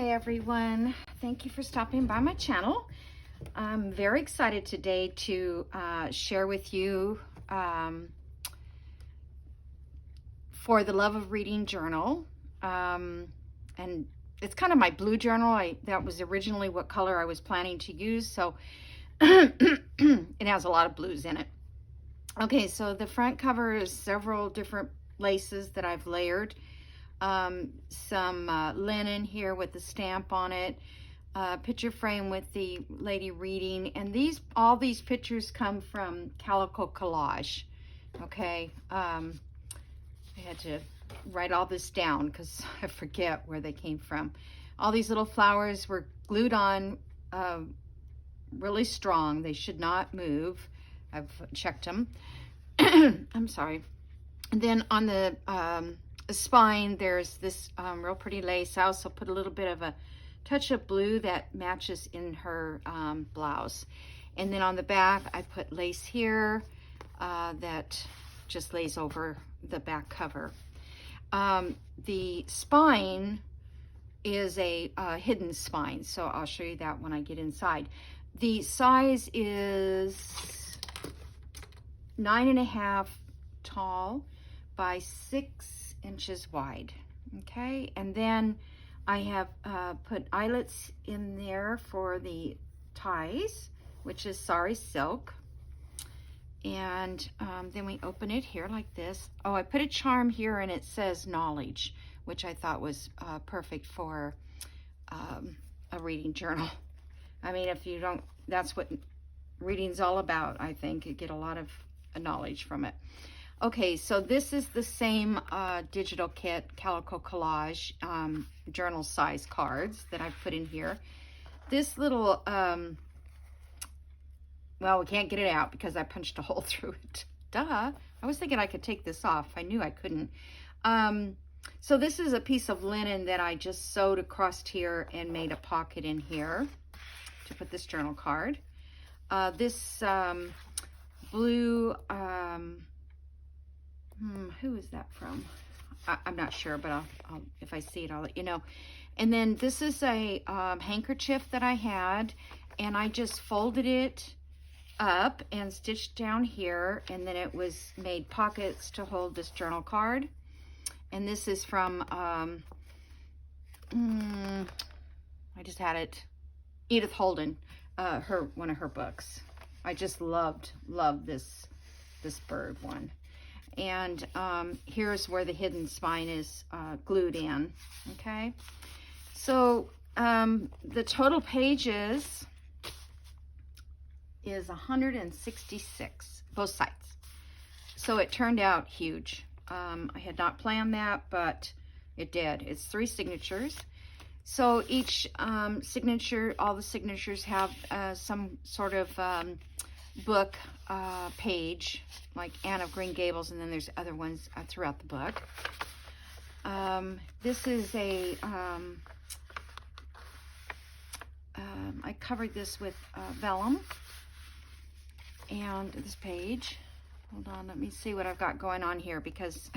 Hi everyone, thank you for stopping by my channel. I'm very excited today to share with you For the Love of Reading journal, and it's kind of my blue journal. That was originally what color I was planning to use, so it has a lot of blues in it. Okay, so the front cover is several different laces that I've layered. Some linen here with the stamp on it, picture frame with the lady reading, and all these pictures come from Calico Collage. Okay, I had to write all this down because I forget where they came from. All these little flowers were glued on really strong. They should not move. I've checked them. I'm sorry. And then on the spine, there's this real pretty lace. I also put a little bit of a touch of blue that matches in her blouse. And then on the back, I put lace here that just lays over the back cover. The spine is a hidden spine, so I'll show you that when I get inside. The size is 9.5 tall by 6 inches wide. Okay, and then I have put eyelets in there for the ties, which is sari silk. And then we open it here like this. Oh, I put a charm here and it says knowledge, which I thought was perfect for a reading journal. I mean, if you don't, that's what reading's all about. I think you get a lot of knowledge from it. Okay, so this is the same digital kit, Calico Collage, journal size cards that I've put in here. This little, well, we can't get it out because I punched a hole through it. Duh, I was thinking I could take this off. I knew I couldn't. So this is a piece of linen that I just sewed across here and made a pocket in here to put this journal card. This blue, who is that from? I'm not sure, but I'll if I see it, I'll let you know. And then this is a handkerchief that I had, and I just folded it up and stitched down here, and then it was made pockets to hold this journal card. And this is from I just had it, Edith Holden, one of her books. I just loved this bird one. And here's where the hidden spine is glued in. Okay, so the total pages is 166, both sides. So it turned out huge. I had not planned that, but it did. It's 3 signatures. So each signature, all the signatures have some sort of book page, like Anne of Green Gables, and then there's other ones throughout the book. This is a I covered this with vellum, and this page, hold on, let me see what I've got going on here, because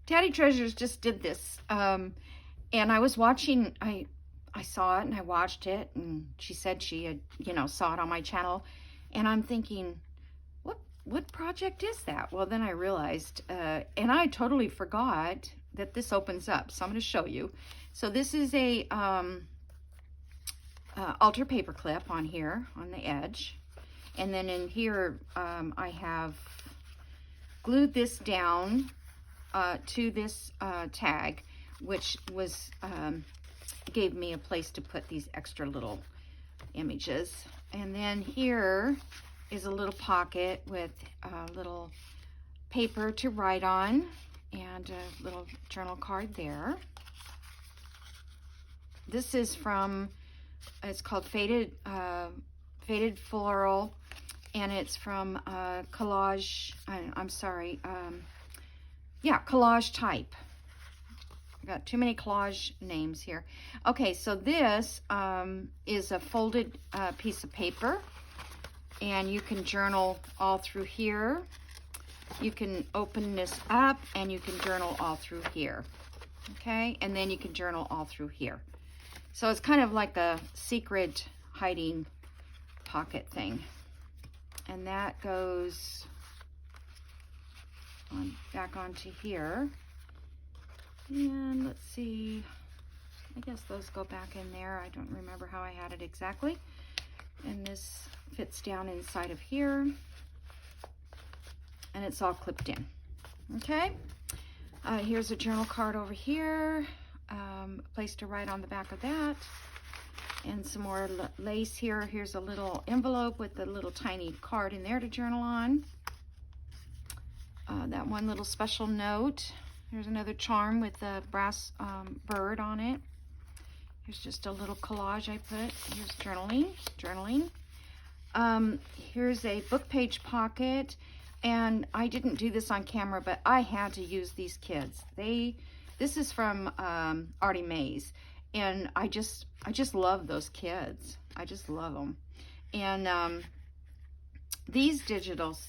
Daddy Treasures just did this, and I was watching, I saw it and I watched it, and she said she had, saw it on my channel. And I'm thinking, what project is that? Well, then I realized, and I totally forgot that this opens up. So I'm going to show you. So this is a altar paper clip on here on the edge. And then in here, I have glued this down to this tag, which was gave me a place to put these extra little images. And then here is a little pocket with a little paper to write on and a little journal card there. This is from, it's called Faded Floral, and it's from Collage, Collage Type. Got too many collage names here. Okay, so this is a folded piece of paper, and you can journal all through here. You can open this up and you can journal all through here. Okay, and then you can journal all through here. So it's kind of like a secret hiding pocket thing. And that goes on back onto here. And let's see, I guess those go back in there. I don't remember how I had it exactly. And this fits down inside of here. And it's all clipped in. Okay. Here's a journal card over here. A place to write on the back of that. And some more lace here. Here's a little envelope with a little tiny card in there to journal on. That one little special note. Here's another charm with a brass bird on it. Here's just a little collage I put. Here's journaling. Here's a book page pocket. And I didn't do this on camera, but I had to use these kids. This is from Artie Mays. And I just love those kids. I just love them. And these digitals,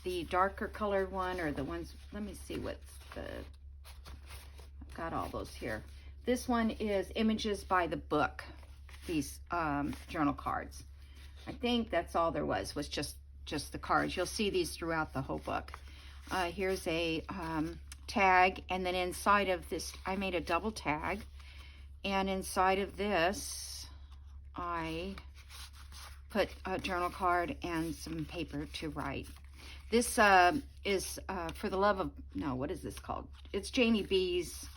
the darker colored one, or the ones, let me see what's I've got all those here. This one is Images by the Book, these journal cards. I think that's all there was just the cards. You'll see these throughout the whole book. Here's a tag, and then inside of this, I made a double tag. And inside of this, I put a journal card and some paper to write. This is For the Love of, no, what is this called? It's Jamie B's,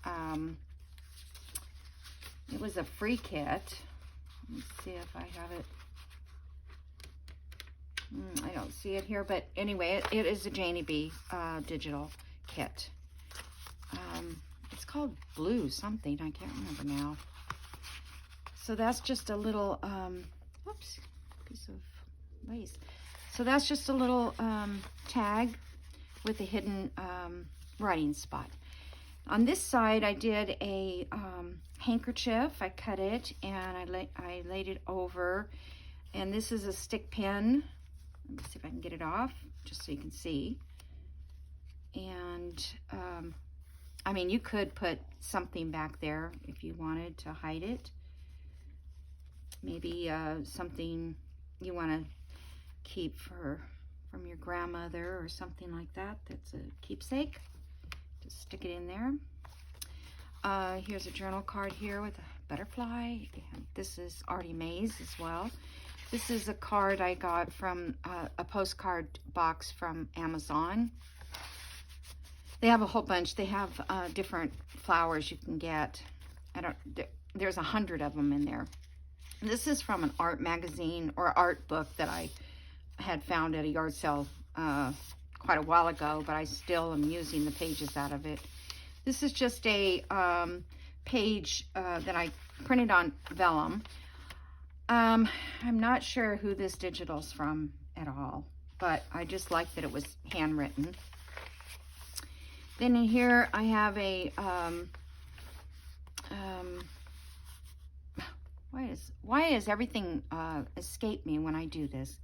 it was a free kit. Let's see if I have it. I don't see it here, but anyway, it is a Jamie B digital kit. It's called Blue something, I can't remember now. So that's just a little, whoops, piece of lace. So that's just a little tag with a hidden writing spot. On this side, I did a handkerchief. I cut it and I laid it over. And this is a stick pin. Let me see if I can get it off, just so you can see. And I mean, you could put something back there if you wanted to hide it. Maybe something you want to keep from your grandmother or something like that. That's a keepsake. Just stick it in there. Here's a journal card here with a butterfly. And this is Artie Mays as well. This is a card I got from a postcard box from Amazon. They have a whole bunch. They have different flowers you can get. There's 100 of them in there. This is from an art magazine or art book that I had found at a yard sale quite a while ago, but I still am using the pages out of it. This is just a page that I printed on vellum. I'm not sure who this digital's from at all, but I just like that it was handwritten. Then in here I have a, why is everything escape me when I do this?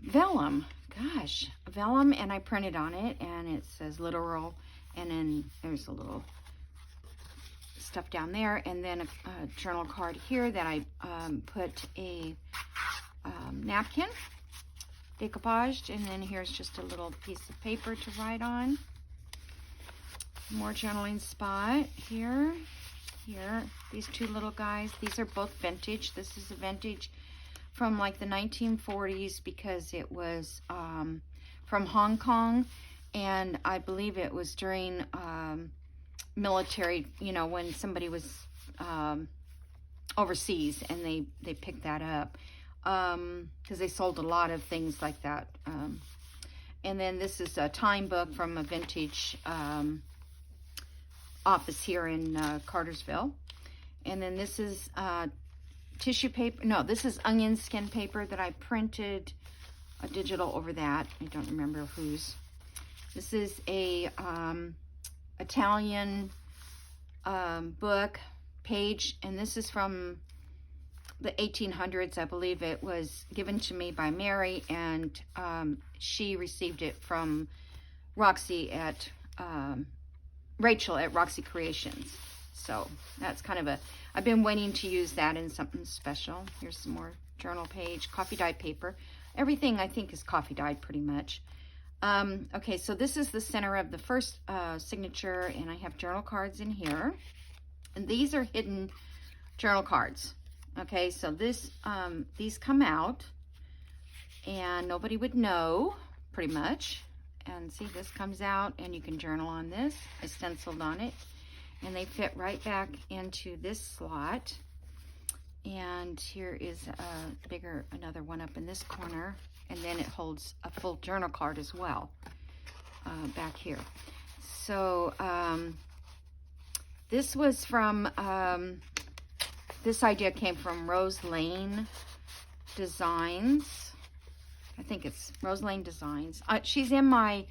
Vellum, gosh, vellum, and I printed on it, and it says literal, and then there's a little stuff down there, and then a journal card here that I put a napkin, decoupaged, and then here's just a little piece of paper to write on. More journaling spot here. These two little guys, these are both vintage. This is a vintage from like the 1940s because it was from Hong Kong, and I believe it was during military, you know, when somebody was overseas, and they picked that up because they sold a lot of things like that. And then this is a time book from a vintage office here in Cartersville. And then this is tissue paper. No, this is onion skin paper that I printed a digital over that. I don't remember whose. This is a Italian book page, and this is from the 1800s. I believe it was given to me by Mary, and she received it from Roxy at Rachel at Roxy Creations. So that's kind of a, I've been waiting to use that in something special. Here's some more journal page, coffee dyed paper. Everything I think is coffee dyed pretty much. Okay, so this is the center of the first signature, and I have journal cards in here. And these are hidden journal cards. Okay, so this these come out, and nobody would know, pretty much. And see, this comes out, and you can journal on this. I stenciled on it, and they fit right back into this slot. And here is a bigger, another one up in this corner, and then it holds a full journal card as well back here. So this was from, this idea came from Rose Lane Designs. I think it's Rose Lane Designs. She's in my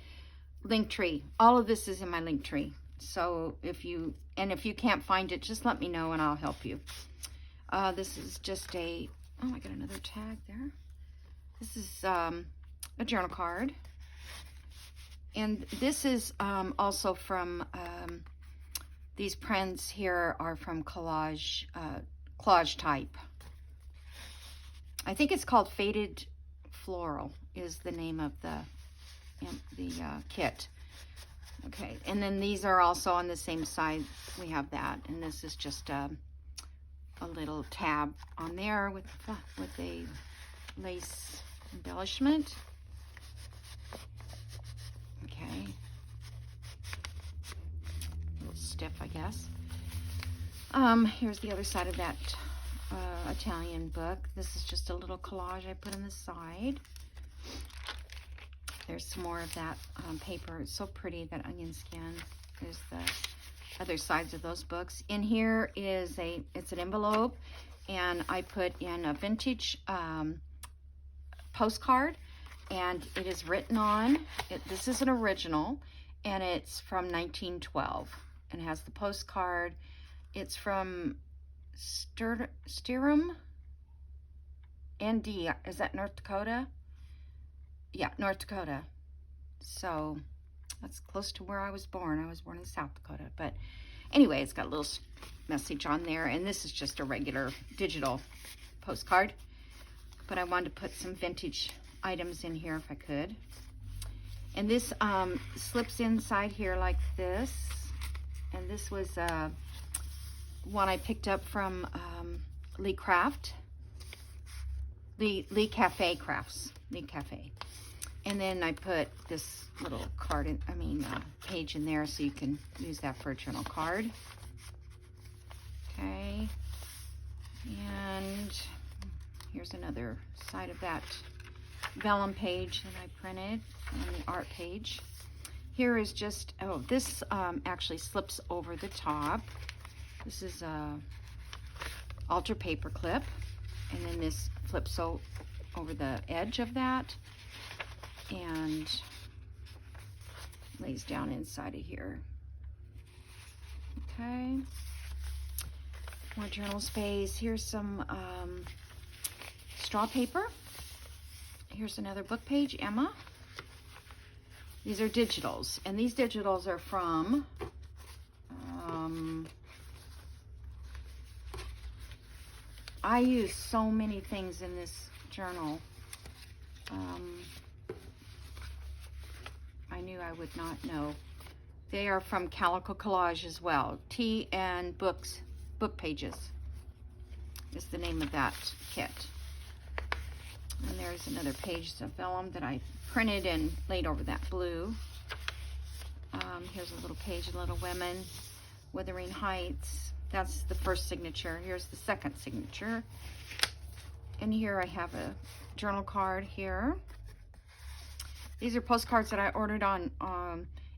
link tree. All of this is in my link tree. So if you can't find it, just let me know and I'll help you. This is just a, oh, I got another tag there. This is a journal card. And this is also from, these prints here are from collage type. I think it's called Faded Floral is the name of the kit. Okay, and then these are also on the same side. We have that, and this is just a little tab on there with a lace embellishment. Okay, a little stiff, I guess. Here's the other side of that Italian book. This is just a little collage I put on the side. There's some more of that paper. It's so pretty, that onion skin. There's the other sides of those books. In here is it's an envelope, and I put in a vintage postcard, and it is written on. This is an original, and it's from 1912, and it has the postcard. It's from Stirrum, ND. Is that North Dakota? Yeah, North Dakota. So that's close to where I was born. I was born in South Dakota. But anyway, it's got a little message on there. And this is just a regular digital postcard. But I wanted to put some vintage items in here if I could. And this slips inside here like this. And this was one I picked up from Lee Cafe Crafts. Lee Cafe. And then I put this little card in, page in there, so you can use that for a journal card. Okay. And here's another side of that vellum page that I printed on the art page. Here is just, oh, this actually slips over the top. This is a altar paper clip, and then this flips over the edge of that and lays down inside of here. Okay, more journal space. Here's some straw paper. Here's another book page, Emma. These are digitals, and these digitals are from I use so many things in this journal. I knew I would not know. They are from Calico Collage as well. Tea and Book Pages is the name of that kit. And there's another page of vellum that I printed and laid over that blue. Here's a little page of Little Women, Wuthering Heights. That's the first signature. Here's the second signature. And here I have a journal card here. These are postcards that I ordered on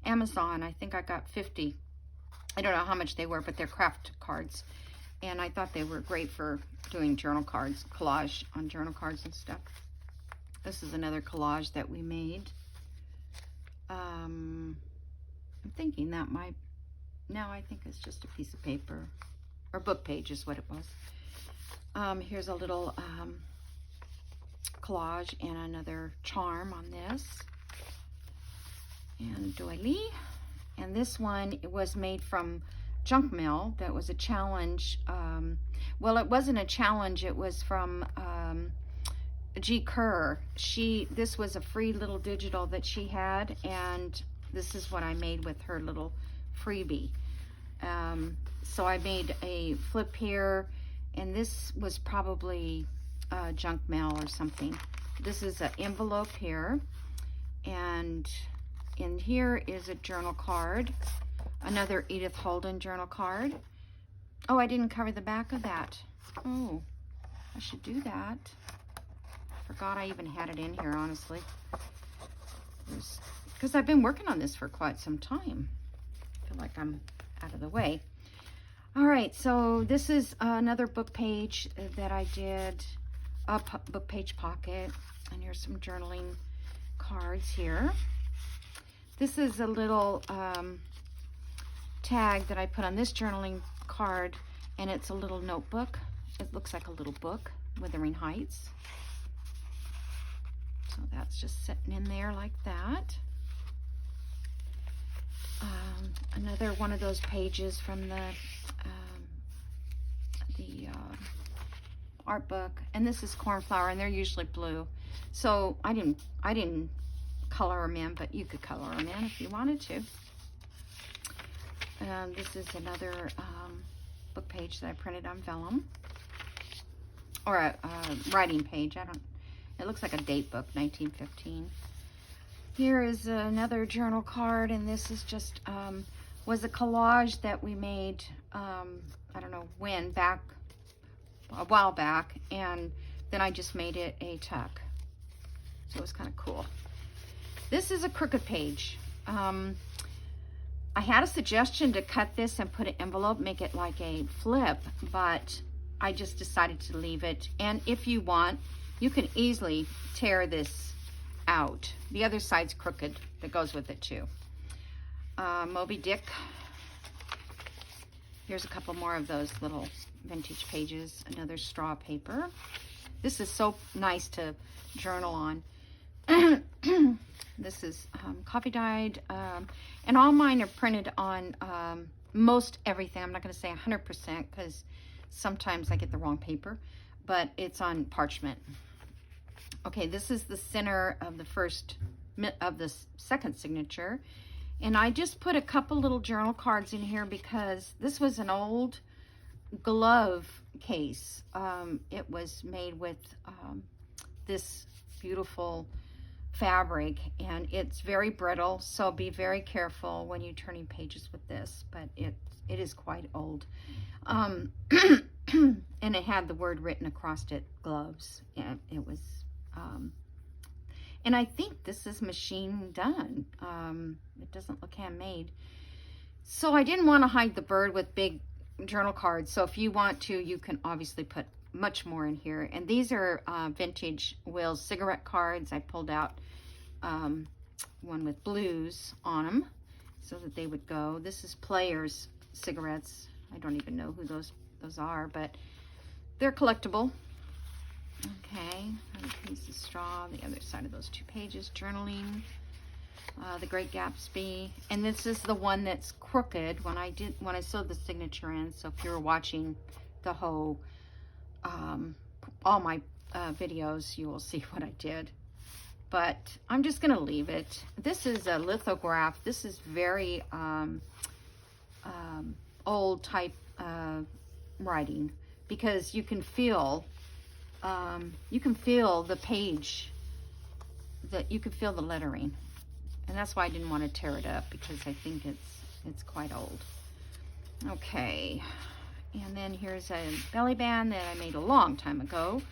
Amazon. I think I got 50. I don't know how much they were, but they're craft cards. And I thought they were great for doing journal cards, collage on journal cards and stuff. This is another collage that we made. I'm thinking that might, no, I think it's just a piece of paper, or book page is what it was. Here's a little collage and another charm on this. And doily. And this one, it was made from junk mail that was a challenge. Well, it wasn't a challenge. It was from G. Kerr. This was a free little digital that she had, and this is what I made with her little freebie. So I made a flip here, and this was probably junk mail or something. This is an envelope here, and in here is a journal card, another Edith Holden journal card. Oh, I didn't cover the back of that. Oh, I should do that. Forgot I even had it in here, honestly, because I've been working on this for quite some time. I feel like I'm out of the way. All right, so this is another book page that I did, a book page pocket, and here's some journaling cards here. This is a little tag that I put on this journaling card, and it's a little notebook. It looks like a little book, Wuthering Heights. So that's just sitting in there like that. Another one of those pages from the art book, and this is Cornflower, and they're usually blue. So I didn't color them in, but you could color them in if you wanted to. This is another book page that I printed on vellum, or a writing page. It looks like a date book, 1915. Here is another journal card, and this is just was a collage that we made, I don't know when, a while back, and then I just made it a tuck. So it was kind of cool. This is a crooked page. I had a suggestion to cut this and put an envelope, make it like a flip, but I just decided to leave it. And if you want, you can easily tear this out. The other side's crooked, that goes with it too. Moby Dick. Here's a couple more of those little vintage pages. Another straw paper. This is so nice to journal on. This is coffee dyed, and all mine are printed on most everything. I'm not going to say 100% because sometimes I get the wrong paper, but it's on parchment. Okay, this is the center of the second signature, and I just put a couple little journal cards in here because this was an old glove case. It was made with this beautiful fabric, and it's very brittle, so be very careful when you're turning pages with this, but it is quite old. And it had the word written across it, gloves, and it was and I think this is machine done. It doesn't look handmade, so I didn't want to hide the bird with big journal cards. So if you want to, you can obviously put much more in here. And these are vintage Will's cigarette cards. I pulled out one with blues on them so that they would go. This is Players cigarettes. I don't even know who those are, but they're collectible. Okay, another piece of straw. The other side of those two pages, journaling. The Great Gatsby, and this is the one that's crooked when I sewed the signature in. So if you were watching the whole all my videos, you will see what I did, but I'm just gonna leave it. This is a lithograph. This is very old type writing, because you can feel the page, that you can feel the lettering. And that's why I didn't want to tear it up, because I think it's quite old. Okay, and then here's a belly band that I made a long time ago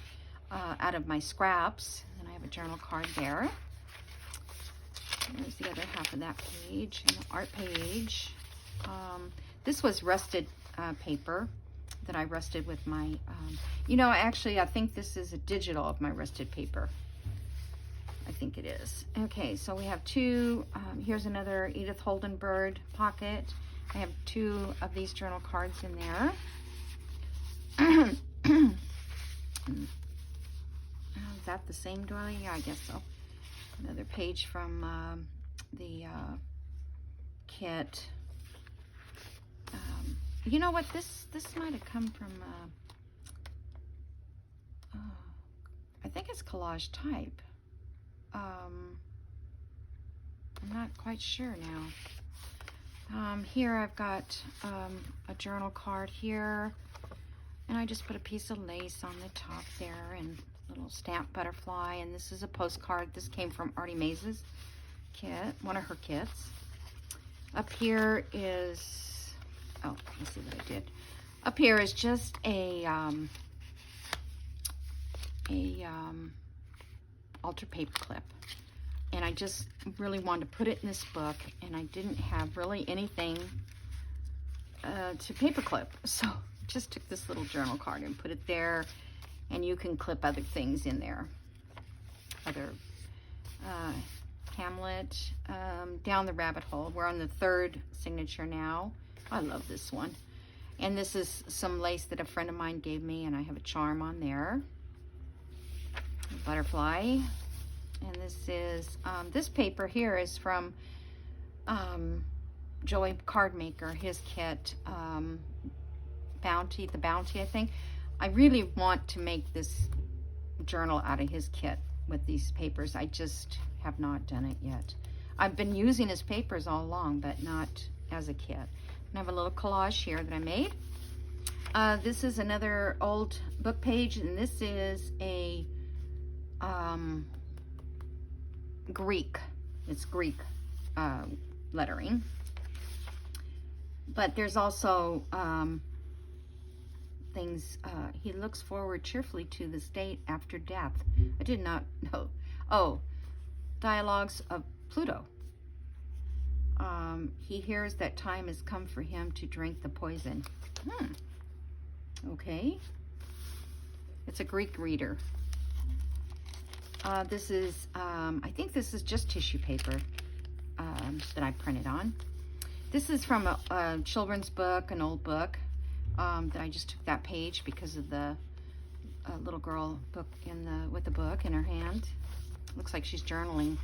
out of my scraps. And I have a journal card there. There's the other half of that page, and the art page. This was rusted paper that I rusted with my, actually I think this is a digital of my rusted paper. I think it is. Okay, so we have two, here's another Edith Holden bird pocket. I have two of these journal cards in there. Is that the same doily? Yeah, I guess so. Another page from the kit. You know what? This might have come from, I think it's collage type. I'm not quite sure now. Here I've got a journal card here, and I just put a piece of lace on the top there and a little stamp butterfly, and this is a postcard. This came from Artie Maze's kit, one of her kits. Up here is, oh, let me see what I did. Up here is just a altar paper clip, and I just really wanted to put it in this book, and I didn't have really anything to paper clip, so just took this little journal card and put it there, and you can clip other things in there, other Hamlet, Down the Rabbit Hole. We're on the 3rd signature now. I love this one. And this is some lace that a friend of mine gave me, and I have a charm on there. A butterfly. And this is, this paper here is from Joey Cardmaker, his kit, Bounty, the Bounty, I think. I really want to make this journal out of his kit with these papers. I just have not done it yet. I've been using his papers all along, but not as a kit. And I have a little collage here that I made. This is another old book page, and this is a Greek. It's Greek lettering. But there's also things, he looks forward cheerfully to the state after death. I did not know. Oh, Dialogues of Pluto. He hears that time has come for him to drink the poison. Okay. It's a Greek reader. This is, I think this is just tissue paper that I printed on. This is from a children's book, an old book, that I just took that page because of the little girl book with the book in her hand. Looks like she's journaling.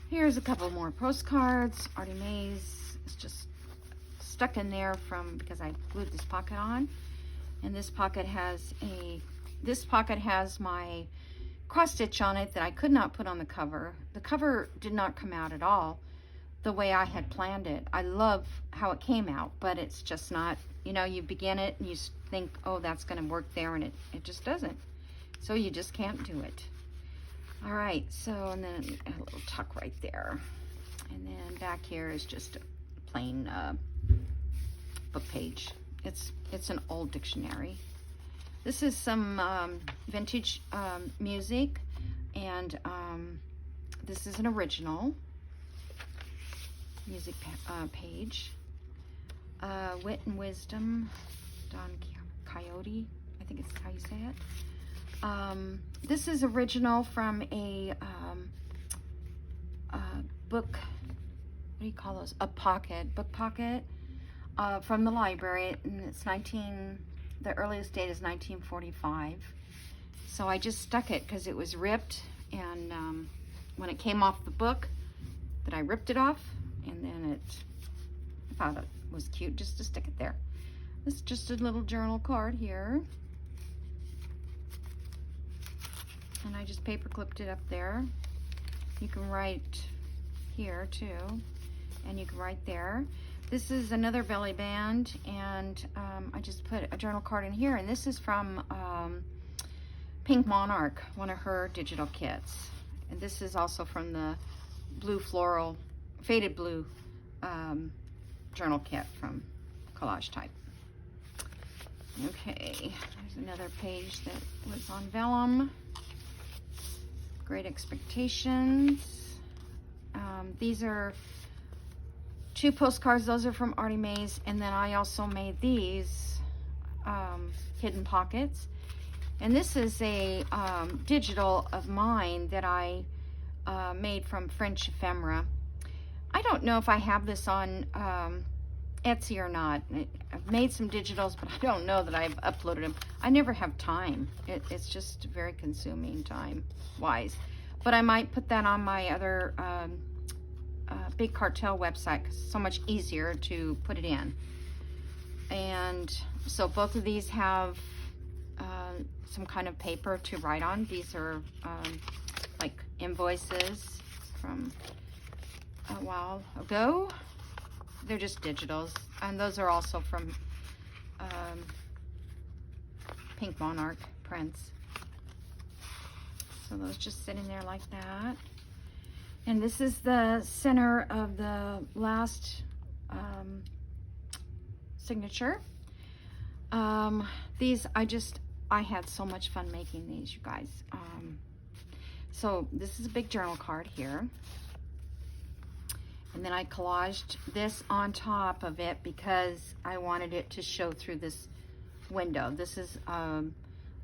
Here's a couple more postcards. Artie Maze is just stuck in there because I glued this pocket on. And this pocket has my cross stitch on it that I could not put on the cover. The cover did not come out at all the way I had planned it. I love how it came out, but it's just not, you know, you begin it and you think, oh, that's going to work there, and it just doesn't. So you just can't do it. All right, so, and then a little tuck right there. And then back here is just a plain book page. It's an old dictionary. This is some vintage music, and this is an original music page. Wit and Wisdom, Don Quixote, I think it's how you say it. This is original from a book, what do you call those? A pocket, book pocket, from the library, and it's the earliest date is 1945. So I just stuck it because it was ripped, and when it came off the book, that I ripped it off, and then I thought it was cute just to stick it there. This is just a little journal card here. And I just paper clipped it up there. You can write here too, and you can write there. This is another belly band, and I just put a journal card in here, and this is from Pink Monarch, one of her digital kits. And this is also from the blue floral, faded blue journal kit from Collage Type. Okay, there's another page that was on vellum. Great Expectations. These are 2 postcards. Those are from Artie Maze, and then I also made these hidden pockets. And this is a digital of mine that I made from French ephemera. I don't know if I have this on Etsy or not. I've made some digitals, but I don't know that I've uploaded them. I never have time. It's just very consuming time-wise. But I might put that on my other Big Cartel website, because it's so much easier to put it in. And so both of these have some kind of paper to write on. These are like invoices from a while ago. They're just digitals, and those are also from Pink Monarch prints. So those just sitting there like that. And this is the center of the last signature. These, I had so much fun making these, you guys. So this is a big journal card here. And then I collaged this on top of it because I wanted it to show through this window. This is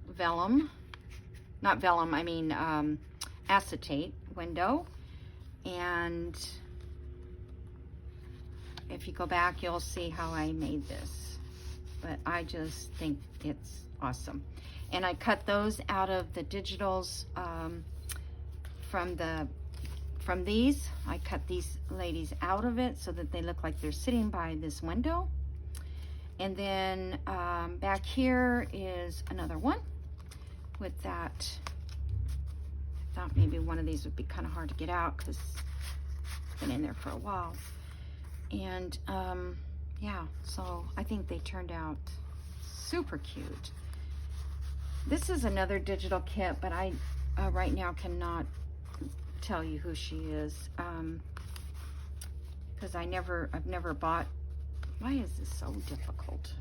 vellum, not vellum, I mean acetate window. And if you go back, you'll see how I made this. But I just think it's awesome. And I cut those out of the digitals from these. I cut these ladies out of it so that they look like they're sitting by this window. And then back here is another one with that. I thought maybe one of these would be kind of hard to get out because it's been in there for a while. And yeah, so I think they turned out super cute. This is another digital kit, but I right now cannot tell you who she is because I've never bought. Why is this so difficult?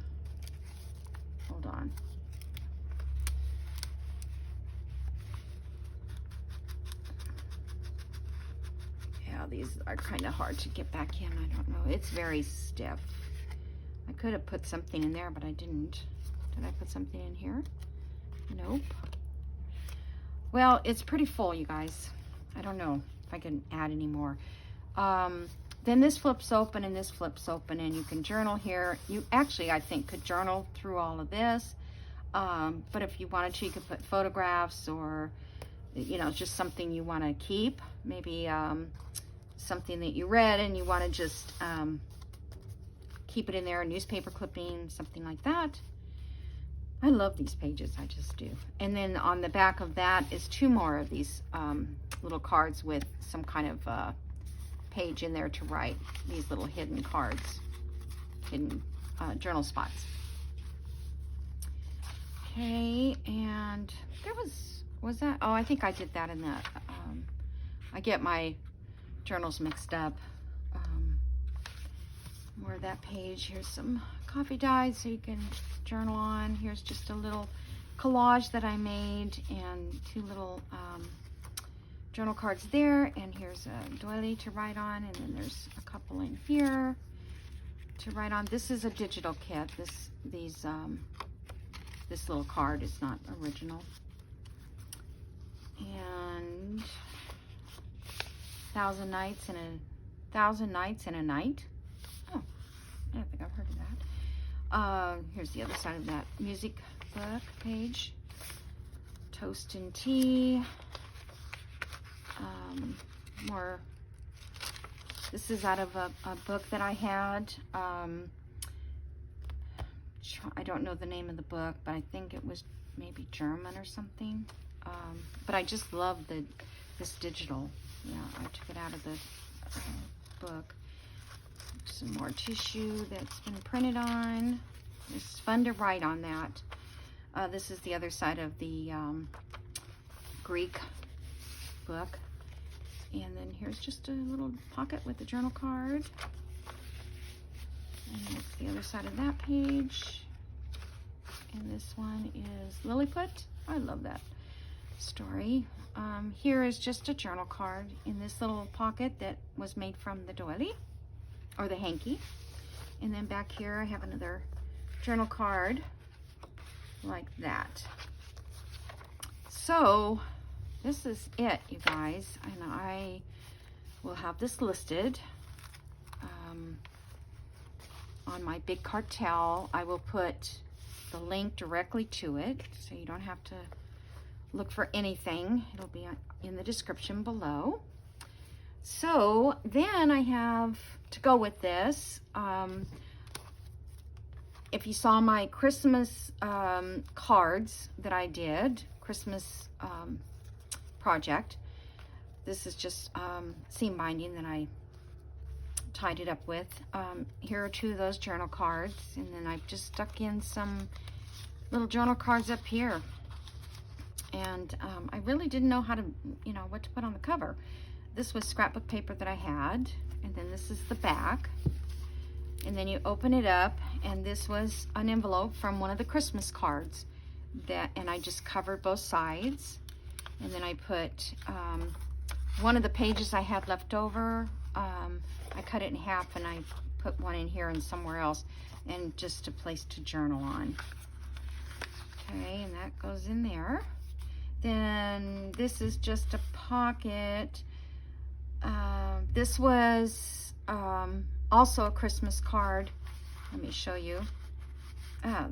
Hold on. Yeah, these are kind of hard to get back in. I don't know. It's very stiff. I could have put something in there, but I didn't. Did I put something in here? Nope. Well, it's pretty full, you guys. I don't know if I can add any more. Then this flips open and this flips open, and you can journal here. You actually, I think, could journal through all of this. But if you wanted to, you could put photographs or, you know, just something you want to keep. Maybe something that you read and you want to just keep it in there, a newspaper clipping, something like that. I love these pages, I just do. And then on the back of that is two more of these little cards with some kind of page in there to write. These little hidden cards, hidden journal spots. Okay, and there was that? Oh, I think I did that in that. I get my journals mixed up. More of that page. Here's some coffee dyes so you can journal on. Here's just a little collage that I made and two little journal cards there. And here's a doily to write on, and then there's a couple in here to write on. This is a digital kit. This little card is not original. And 1,000 Nights and a Night. Oh, I don't think I've heard of that. Here's the other side of that music book page. Toast and Tea. More. This is out of a book that I had. I don't know the name of the book, but I think it was maybe German or something. But I just love this digital. Yeah, I took it out of the book. Some more tissue that's been printed on. It's fun to write on that. This is the other side of the Greek book. And then here's just a little pocket with the journal card. And that's the other side of that page. And this one is Lilliput. I love that story. Here is just a journal card in this little pocket that was made from the doily or the hanky. And then back here I have another journal card like that. So this is it, you guys, and I will have this listed on my big cartel. I will put the link directly to it so you don't have to look for anything. It'll be in the description below. So then I have to go with this. if you saw my Christmas cards that I did, Christmas project, this is just seam binding that I tied it up with. Here are 2 of those journal cards, and then I've just stuck in some little journal cards up here. And I really didn't know how to, you know, what to put on the cover. This was scrapbook paper that I had, and then this is the back. And then you open it up, and this was an envelope from one of the Christmas cards and I just covered both sides. And then I put one of the pages I had left over, I cut it in half, and I put one in here and somewhere else, and just a place to journal on. Okay, and that goes in there. Then this is just a pocket. This was also a Christmas card. Let me show you.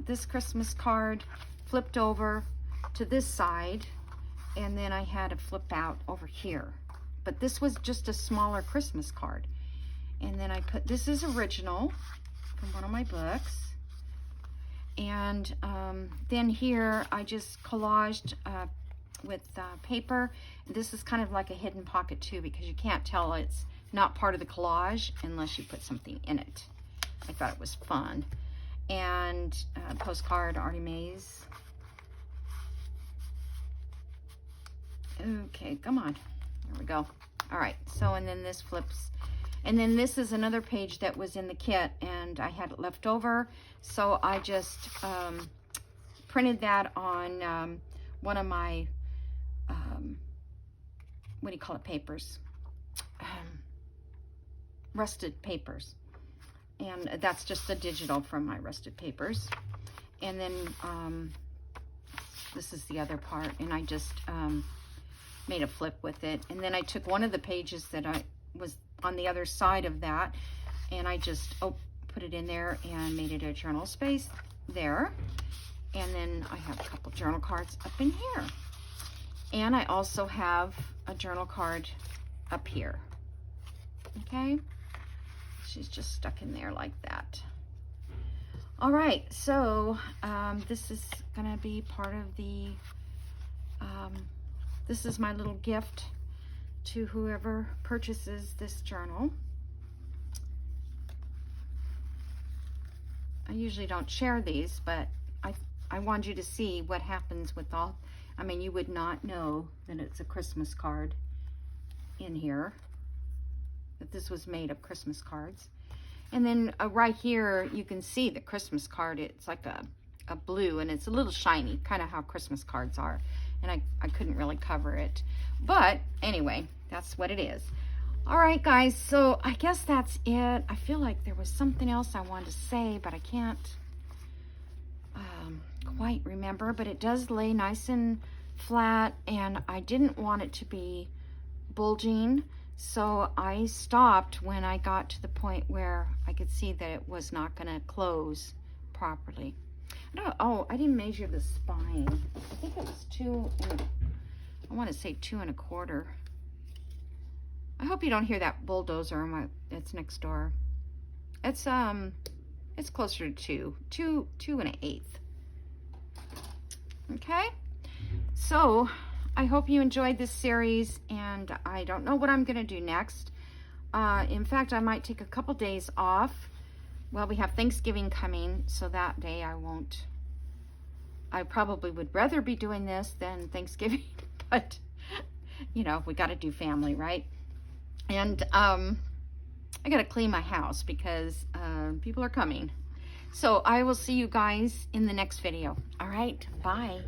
This Christmas card flipped over to this side, and then I had to flip out over here. But this was just a smaller Christmas card. And then I put, this is original from one of my books. And then here I just collaged with paper. This is kind of like a hidden pocket too, because you can't tell it's not part of the collage unless you put something in it. I thought it was fun. And postcard, Artie Mays. Okay, come on. There we go. All right, so and then this flips. And then this is another page that was in the kit, and I had it left over. So I just printed that on one of my, what do you call it, papers? Rusted papers. And that's just the digital from my rusted papers. And then this is the other part, and I just made a flip with it. And then I took one of the pages that I was on the other side of that, and I just put it in there and made it a journal space there. And then I have a couple journal cards up in here. And I also have a journal card up here. Okay? She's just stuck in there like that. All right, so this is gonna be part of the, this is my little gift to whoever purchases this journal. I usually don't share these, but I want you to see what happens with all, I mean, you would not know that it's a Christmas card in here, that this was made of Christmas cards. And then right here, you can see the Christmas card. It's like a blue, and it's a little shiny, kind of how Christmas cards are. And I couldn't really cover it. But anyway, that's what it is. All right, guys, so I guess that's it. I feel like there was something else I wanted to say, but I can't quite remember. But it does lay nice and flat, and I didn't want it to be bulging. So I stopped when I got to the point where I could see that it was not going to close properly. I didn't measure the spine. I think it was 2 and I want to say 2 1/4. I hope you don't hear that bulldozer. It's next door. It's closer to 2 1/8. Okay, so I hope you enjoyed this series, and I don't know what I'm going to do next. In fact, I might take a couple days off. Well, we have Thanksgiving coming, so that day I won't. I probably would rather be doing this than Thanksgiving, but, you know, we got to do family, right? And I got to clean my house because people are coming. So I will see you guys in the next video. All right, bye.